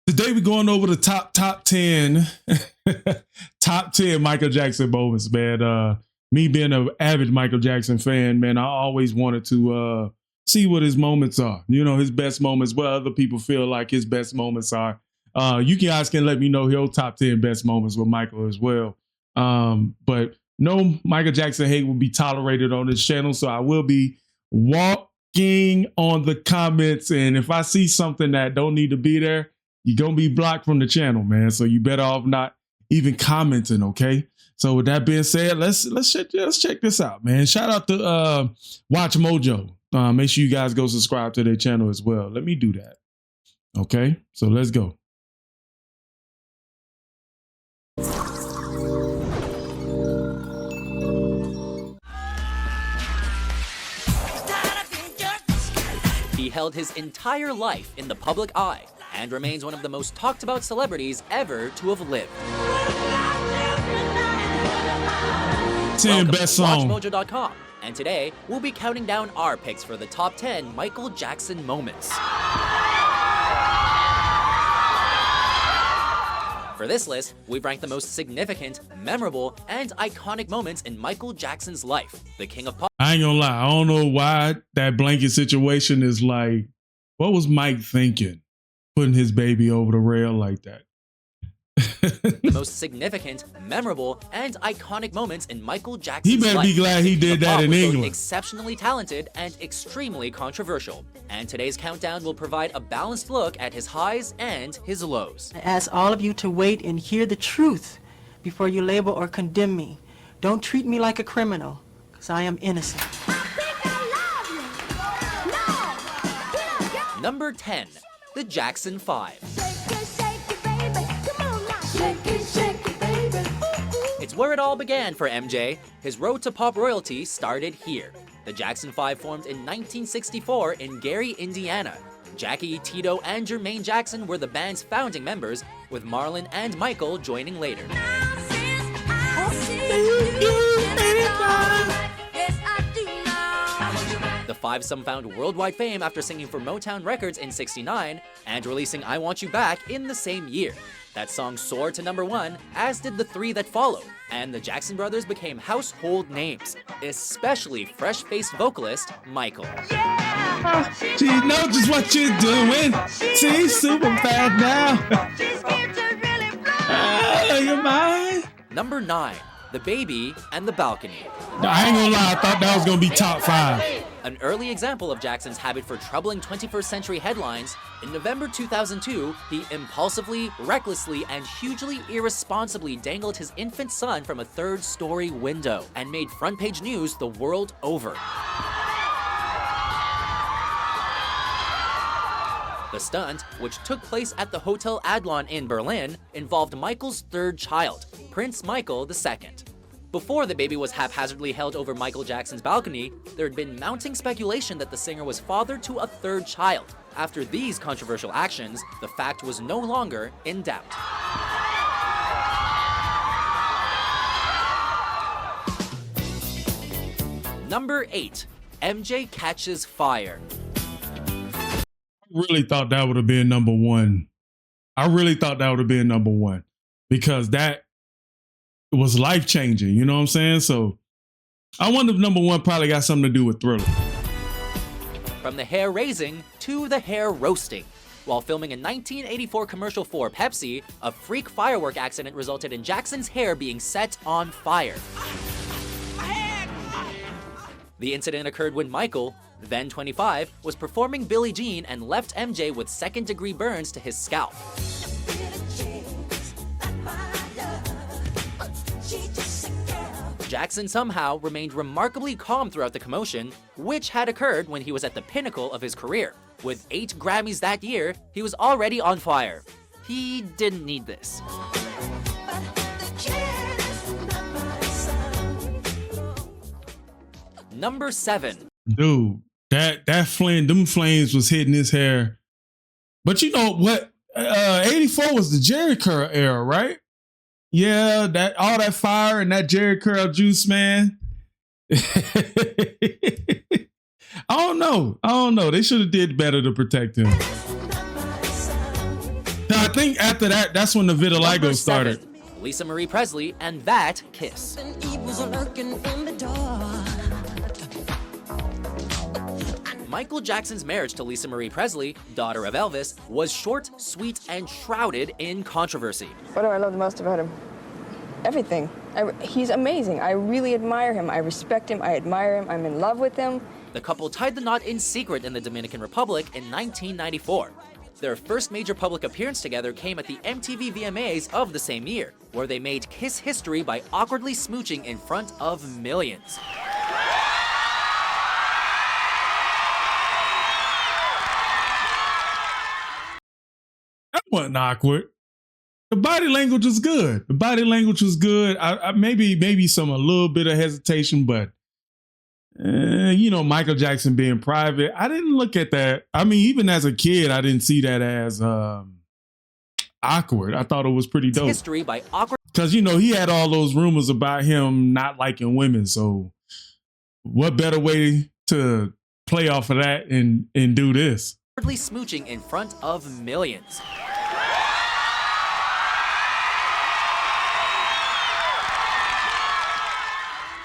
Today we're going over the top 10 top 10 Michael Jackson moments, man. Me being an avid Michael Jackson fan, man, I always wanted to see what his moments are. You know, his best moments, what other people feel like his best moments are. You guys can let me know your top 10 best moments with Michael as well. But no Michael Jackson hate will be tolerated on this channel, so I will be walking on the comments, and if I see something that don't need to be there, you're going to be blocked from the channel, man. So you better off not even commenting, okay? So with that being said, let's check this out, man. Shout out to Watch Mojo. Make sure you guys go subscribe to their channel as well. Let me do that. Okay, so let's go. He held his entire life in the public eye and remains one of the most talked about celebrities ever to have lived. 10 best song. WatchMojo.com, and today we'll be counting down our picks for the top 10 Michael Jackson moments. For this list, we've ranked the most significant, memorable, and iconic moments in Michael Jackson's life. The King of Pop. I ain't gonna lie, I don't know why that blanket situation is like, what was Mike thinking? Putting his baby over the rail like that. The most significant, memorable, and iconic moments in Michael Jackson's life. He better be glad he did that in England. Exceptionally talented and extremely controversial. And today's countdown will provide a balanced look at his highs and his lows. I ask all of you to wait and hear the truth before you label or condemn me. Don't treat me like a criminal, because I am innocent. Number 10, the Jackson 5. It's where it all began for MJ. His road to pop royalty started here. The Jackson 5 formed in 1964 in Gary, Indiana. Jackie, Tito, and Jermaine Jackson were the band's founding members, with Marlon and Michael joining later. The fivesome found worldwide fame after singing for Motown Records in '69 and releasing I Want You Back in the same year. That song soared to number 1, as did the 3 that followed, and the Jackson brothers became household names, especially fresh-faced vocalist Michael. She knows just what you're doing. She's super bad now. You're mine. Number 9, The Baby and the Balcony. I ain't gonna lie, I thought that was gonna be top 5. An early example of Jackson's habit for troubling 21st century headlines, in November 2002, he impulsively, recklessly, and hugely irresponsibly dangled his infant son from a 3rd-story window and made front-page news the world over. The stunt, which took place at the Hotel Adlon in Berlin, involved Michael's 3rd child, Prince Michael II. Before the baby was haphazardly held over Michael Jackson's balcony, there had been mounting speculation that the singer was father to a 3rd child. After these controversial actions, the fact was no longer in doubt. Number 8, MJ Catches Fire. I really thought that would have been number 1. I really thought that would have been number 1 because that was life-changing, you know what I'm saying? So I wonder if number 1 probably got something to do with Thriller. From the hair raising to the hair roasting. While filming a 1984 commercial for Pepsi, a freak firework accident resulted in Jackson's hair being set on fire. The incident occurred when Michael, then 25, was performing Billie Jean and left MJ with 2nd-degree burns to his scalp. Jackson somehow remained remarkably calm throughout the commotion, which had occurred when he was at the pinnacle of his career. With 8 Grammys that year, he was already on fire. He didn't need this. Number 7. Dude, that flame, them flames was hitting his hair. But you know what? 84 was the Jerry curl era, right? Yeah, that all that fire and that Jerry curl juice, man. I don't know. They should have did better to protect him. think after that, that's when the Number vitiligo started. 7, Lisa Marie Presley and That Kiss. Michael Jackson's marriage to Lisa Marie Presley, daughter of Elvis, was short, sweet, and shrouded in controversy. What do I love the most about him? Everything. He's amazing. I really admire him. I respect him. I admire him. I'm in love with him. The couple tied the knot in secret in the Dominican Republic in 1994. Their first major public appearance together came at the MTV VMAs of the same year, where they made Kiss history by awkwardly smooching in front of millions. That wasn't awkward. The body language was good. The body language was good. I maybe a little bit of hesitation, but you know, Michael Jackson being private, I didn't look at that. I mean, even as a kid, I didn't see that as awkward. I thought it was pretty dope. History by awkward. Because, you know, he had all those rumors about him not liking women. So what better way to play off of that and do this? Awkwardly smooching in front of millions.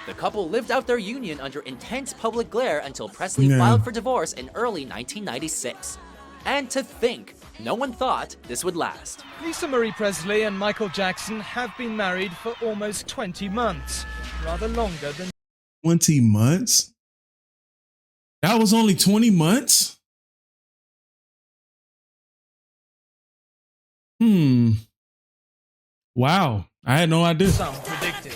The couple lived out their union under intense public glare until Presley filed for divorce in early 1996. And to think, no one thought this would last. Lisa Marie Presley and Michael Jackson have been married for almost 20 months, rather longer than 20 months? That was only 20 months? Wow, I had no idea. some predicted.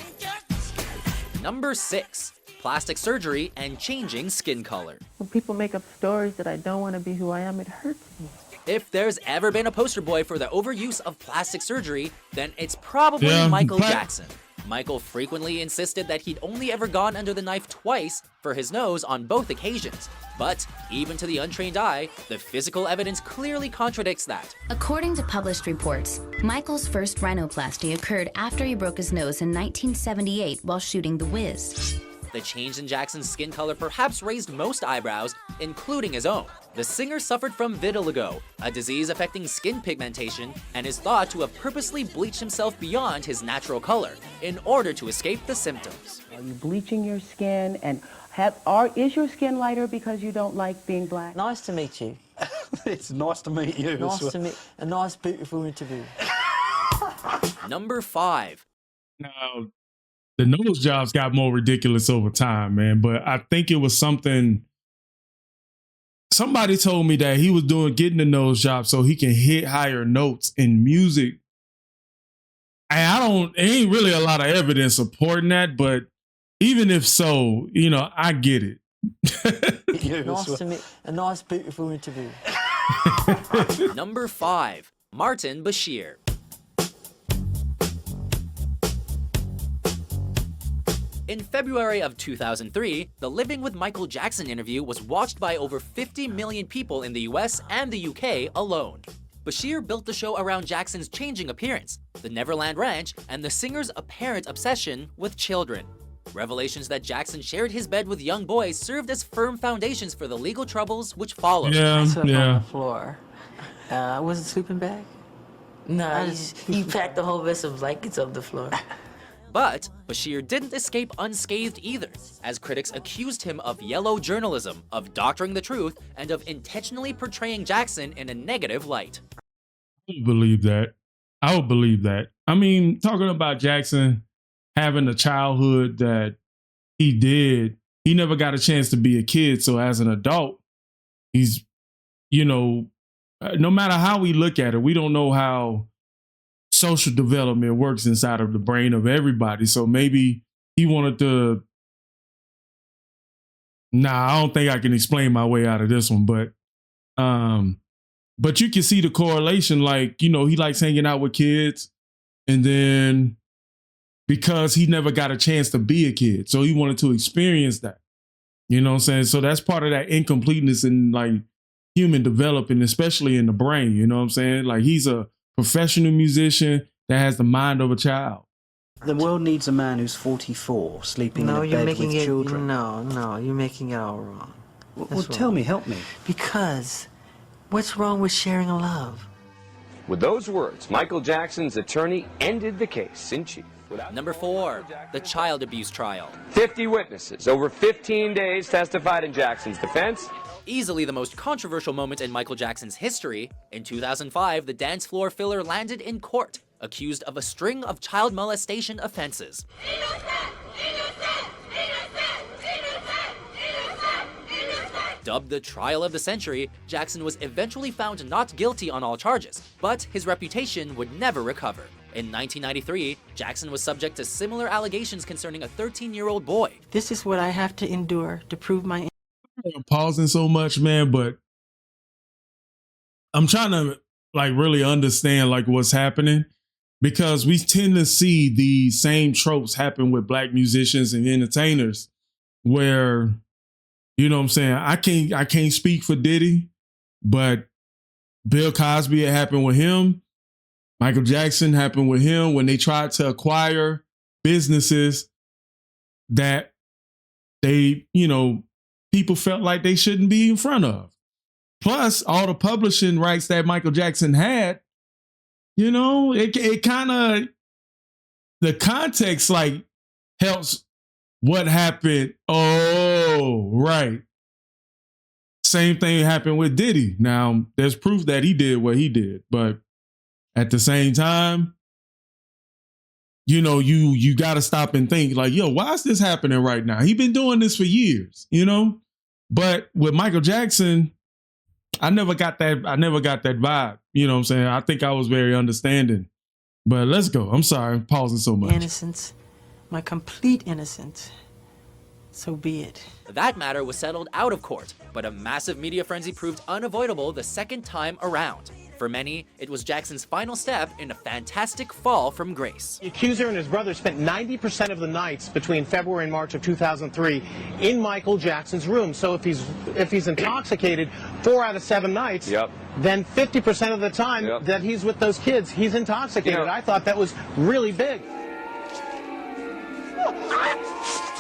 Number 6, plastic surgery and changing skin color. When people make up stories that I don't want to be who I am, it hurts me. If there's ever been a poster boy for the overuse of plastic surgery, then it's probably Michael Jackson. Michael frequently insisted that he'd only ever gone under the knife twice for his nose on both occasions. But even to the untrained eye, the physical evidence clearly contradicts that. According to published reports, Michael's first rhinoplasty occurred after he broke his nose in 1978 while shooting The Wiz. The change in Jackson's skin color perhaps raised most eyebrows, including his own. The singer suffered from vitiligo, a disease affecting skin pigmentation, and is thought to have purposely bleached himself beyond his natural color in order to escape the symptoms. Are you bleaching your skin, and is your skin lighter because you don't like being black? Nice to meet you. It's nice to meet you. Nice to meet a nice, beautiful interview. Number 5. Now, the nose jobs got more ridiculous over time, man. But I think it was something. Somebody told me that he was getting the nose job so he can hit higher notes in music. And there ain't really a lot of evidence supporting that, but even if so, you know, I get it. Nice to meet a nice, beautiful interview. Number 5. Martin Bashir. In February of 2003, the Living with Michael Jackson interview was watched by over 50 million people in the US and the UK alone. Bashir built the show around Jackson's changing appearance, the Neverland Ranch, and the singer's apparent obsession with children. Revelations that Jackson shared his bed with young boys served as firm foundations for the legal troubles which followed. I slept on the floor. I wasn't sleeping bag? No, he packed the whole vest of blankets on the floor. But Bashir didn't escape unscathed either, as critics accused him of yellow journalism, of doctoring the truth, and of intentionally portraying Jackson in a negative light. I would believe that. I would believe that. I mean, talking about Jackson having the childhood that he did, he never got a chance to be a kid. So as an adult, he's, you know, no matter how we look at it, we don't know how social development works inside of the brain of everybody. So maybe he wanted to. I don't think I can explain my way out of this one, but you can see the correlation. Like, you know, he likes hanging out with kids, and then because he never got a chance to be a kid, so he wanted to experience that. You know what I'm saying? So that's part of that incompleteness in like human development, especially in the brain. You know what I'm saying? Like, he's a professional musician that has the mind of a child. The world needs a man who's 44, sleeping in a bed with children. No, you're making it all wrong. Well, tell me, help me. Because what's wrong with sharing a love? With those words, Michael Jackson's attorney ended the case in chief. Number 4, the child abuse trial. 50 witnesses over 15 days testified in Jackson's defense. Easily the most controversial moment in Michael Jackson's history, in 2005, the dance floor filler landed in court, accused of a string of child molestation offenses. Dubbed the trial of the century, Jackson was eventually found not guilty on all charges, but his reputation would never recover. In 1993, Jackson was subject to similar allegations concerning a 13-year-old boy. This is what I have to endure to prove my... I'm pausing so much, man, but I'm trying to like really understand like what's happening, because we tend to see the same tropes happen with black musicians and entertainers where, you know what I'm saying, I can't speak for Diddy, but Bill Cosby, it happened with him. Michael Jackson happened with him when they tried to acquire businesses that they, you know, people felt like they shouldn't be in front of. Plus, all the publishing rights that Michael Jackson had, you know, it kind of, the context like helps what happened. Oh, right. Same thing happened with Diddy. Now, there's proof that he did what he did, but at the same time, you know, you got to stop and think like, yo, why is this happening right now? He's been doing this for years, you know? But with Michael Jackson, I never got that vibe. You know what I'm saying? I think I was very understanding. But let's go. I'm sorry, I'm pausing so much. Innocence, my complete innocence. So be it. That matter was settled out of court, but a massive media frenzy proved unavoidable the second time around. For many, it was Jackson's final step in a fantastic fall from grace. The accuser and his brother spent 90% of the nights between February and March of 2003 in Michael Jackson's room. So if he's intoxicated 4 out of 7 nights, then 50% of the time that he's with those kids, he's intoxicated. I thought that was really big.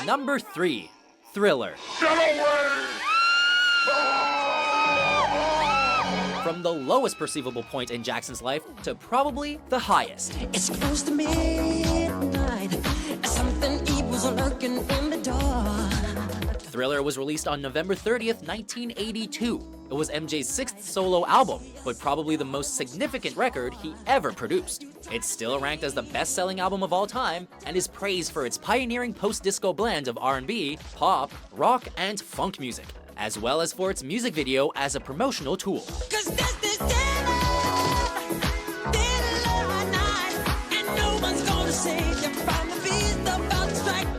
Number 3, Thriller. From the lowest perceivable point in Jackson's life to probably the highest. It's close to midnight. Something evil's lurking in the dark. Thriller was released on November 30th, 1982. It was MJ's 6th solo album, but probably the most significant record he ever produced. It's still ranked as the best-selling album of all time and is praised for its pioneering post-disco blend of R&B, pop, rock, and funk music, as well as for its music video as a promotional tool.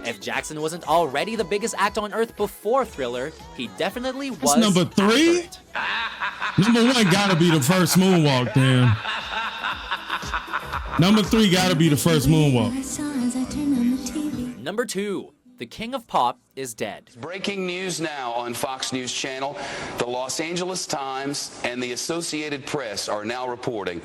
If Jackson wasn't already the biggest act on earth before Thriller, he definitely was. That's number 3? Number 1 gotta be the first moonwalk, damn. Number 3 gotta be the first moonwalk. Number 2. The King of Pop is dead. Breaking news now on Fox News Channel. The Los Angeles Times and the Associated Press are now reporting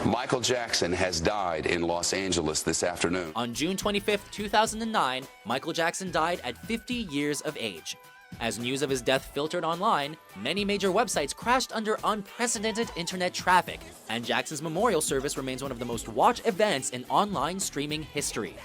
Michael Jackson has died in Los Angeles this afternoon. On June 25th, 2009, Michael Jackson died at 50 years of age. As news of his death filtered online, many major websites crashed under unprecedented internet traffic, and Jackson's memorial service remains one of the most watched events in online streaming history.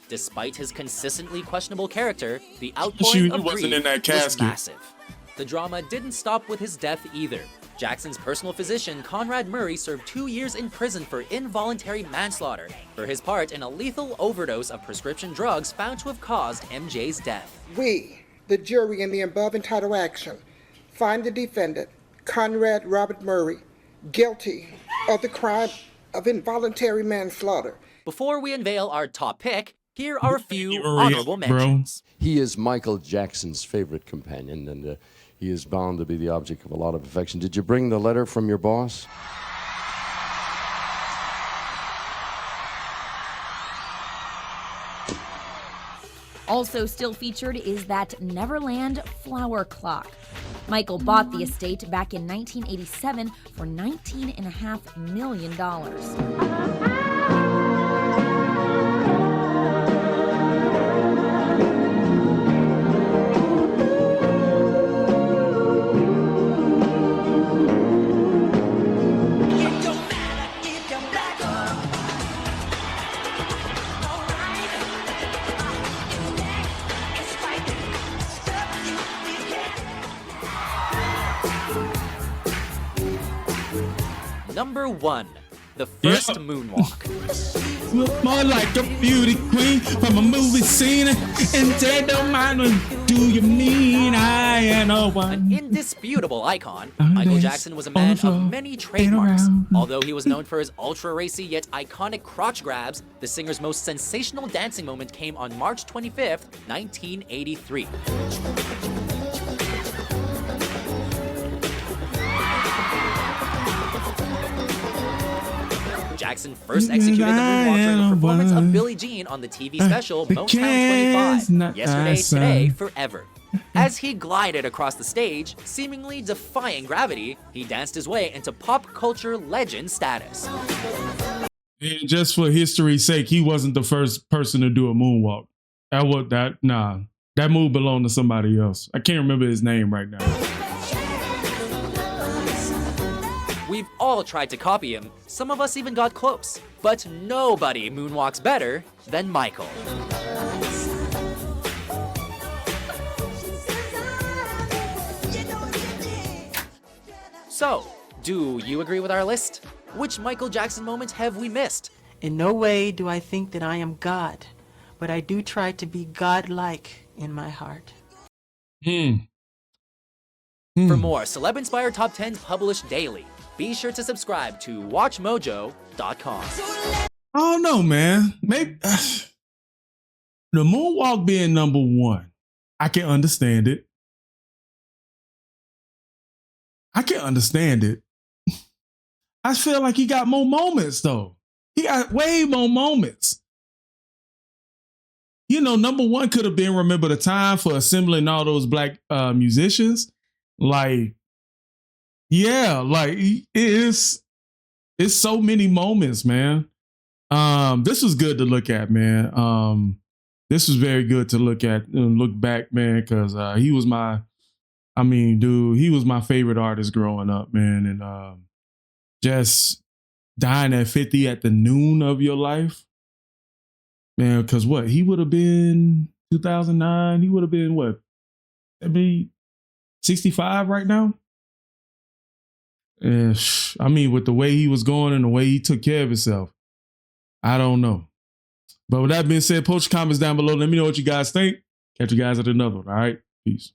Despite his consistently questionable character, the outpouring of grief was massive. The drama didn't stop with his death either. Jackson's personal physician, Conrad Murray, served 2 years in prison for involuntary manslaughter for his part in a lethal overdose of prescription drugs found to have caused MJ's death. We, the jury in the above entitled action, find the defendant, Conrad Robert Murray, guilty of the crime of involuntary manslaughter. Before we unveil our top pick, here are a few honorable mentions. He is Michael Jackson's favorite companion, and he is bound to be the object of a lot of affection. Did you bring the letter from your boss? Also still featured is that Neverland flower clock. Michael bought the estate back in 1987 for $19.5 million. Number 1. The first moonwalk. Look more like a beauty queen from a movie scene. And they don't mind what do you mean I am a one. An indisputable icon, Michael Jackson was a man of many trademarks. Although he was known for his ultra-racy yet iconic crotch grabs, the singer's most sensational dancing moment came on March 25th, 1983. Jackson first executed the moonwalk during a performance of Billie Jean on the TV special Motown 25, Yesterday, Today, Forever. As he glided across the stage, seemingly defying gravity, he danced his way into pop culture legend status. And just for history's sake, he wasn't the first person to do a moonwalk. That move belonged to somebody else. I can't remember his name right now. We've all tried to copy him, some of us even got close, but nobody moonwalks better than Michael. So, do you agree with our list? Which Michael Jackson moment have we missed? In no way do I think that I am God, but I do try to be God-like in my heart. For more celeb-inspired top 10s published daily, be sure to subscribe to WatchMojo.com. I don't know, man. Maybe the moonwalk being number 1, I can understand it. I feel like he got more moments, though. He got way more moments. You know, number 1 could have been Remember the Time for assembling all those black musicians. Like, yeah, like it's so many moments, man. This was good to look at, man. This was very good to look at and look back, man, because he was my favorite artist growing up, man. And just dying at 50 at the noon of your life, man, because he would have been 2009, he would have been what? Maybe 65 right now? And with the way he was going and the way he took care of himself, I don't know. But with that being said, post your comments down below. Let me know what you guys think. Catch you guys at another one. All right. Peace.